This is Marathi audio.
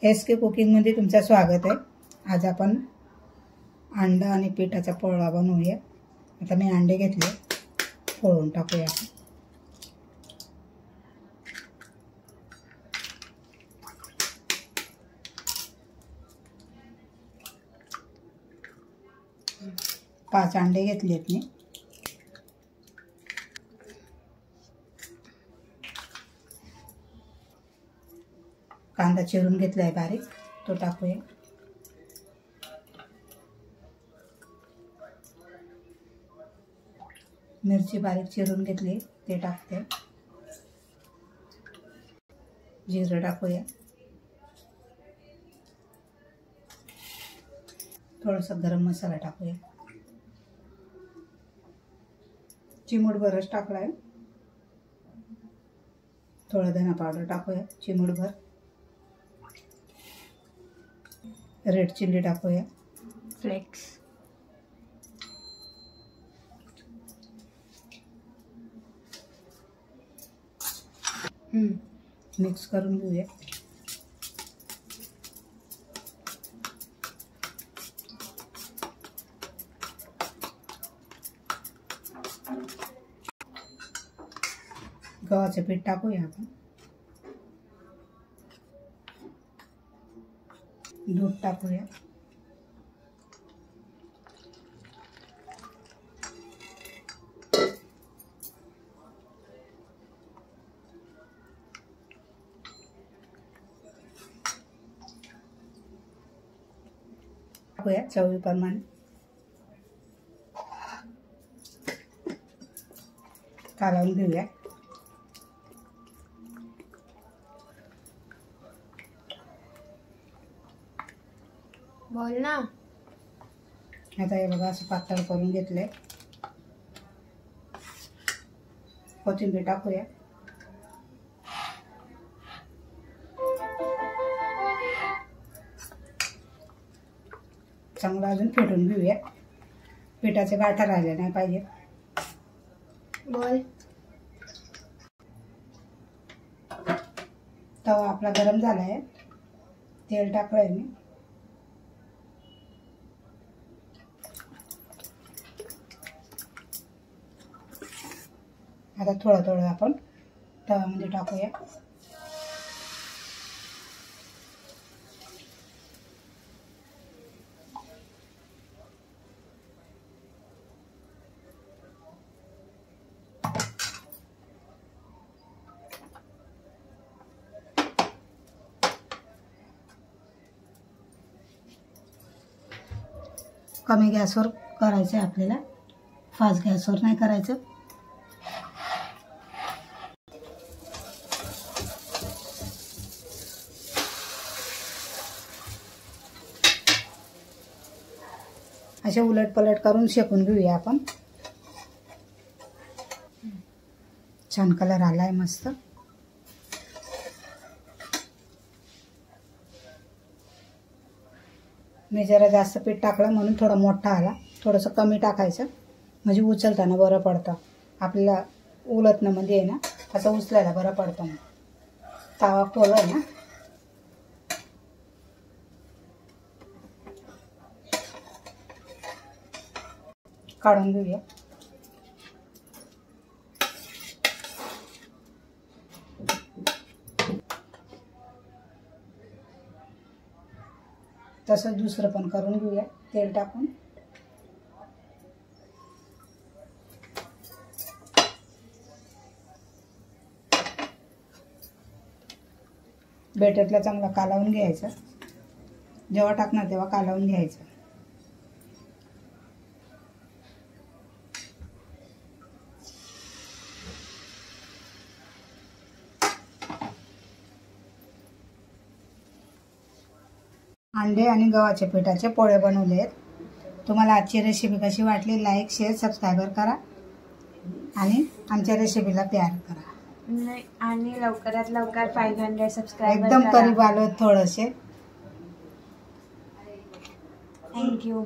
SK कुकिंगमध्ये तुमचं स्वागत आहे। आज आपण अंडा आणि पिठाचा पोळा बनवूया। आता मी अंडे घेतले, फोडून टाकूया। पाच अंडे घेतलेत मी। कांदा चिरून घेतलाय बारीक, तो टाकूया। मिरची बारीक चिरून घेतली, ते टाकते। जिरं टाकूया, थोडासा गरम मसाला टाकूया। चिमूटभरच टाकलाय। थोडा धना पावडर टाकूया, चिमूटभर। रेड चिल्ली टाकूया, फ्लेक्स। मिक्स करून घेऊया। गव्हाचं पीठ टाकूया आपण। दूध टाकूया। टाकूया चवीप्रमाणे। कालवून घेऊया। बोल ना। आता हे बघा, असं पातळ करून घेतलंय। कोथिंबीर टाकूया। चांगलं अजून फेटून घेऊया। पिठाचे गाठा राहिले नाही पाहिजे। बोल। तवा आपला गरम झालाय, तेल टाकलंय मी। आता थोडं थोडं आपण तव्यामध्ये टाकूया। कमी गॅसवर करायचं आहे आपल्याला, फास्ट गॅसवर नाही करायचं। असे उलट पलट करून शेकून घेऊया आपण। छान कलर आलाय मस्त। मी जरा जास्त पीठ टाकलं म्हणून थोडा मोठा आला। थोडंसं कमी टाकायचं म्हणजे उचलताना बरं पडतं आपल्याला। उलटणं म्हणजे आहे ना, असं उचलायला बरं पडतं। मग तवा खोल आहे ना। काढून घेऊया। तसंच दुसरं पण करून घेऊया, तेल टाकून। बेटरला चांगला कालवून घ्यायचं। जेव्हा टाकणार तेव्हा कालवून घ्यायचं। अंडे आणि गव्हाच्या पिठाचे पोळे बनवले आहेत। तुम्हाला आजची रेसिपी कशी वाटली, लाईक शेअर सबस्क्राईबर करा आणि आमच्या रेसिपीला प्यार करा। आणि लवकरात लवकर 500 सबस्क्राईबर एकदम करीब आलो थोडेसे। थँक्यू।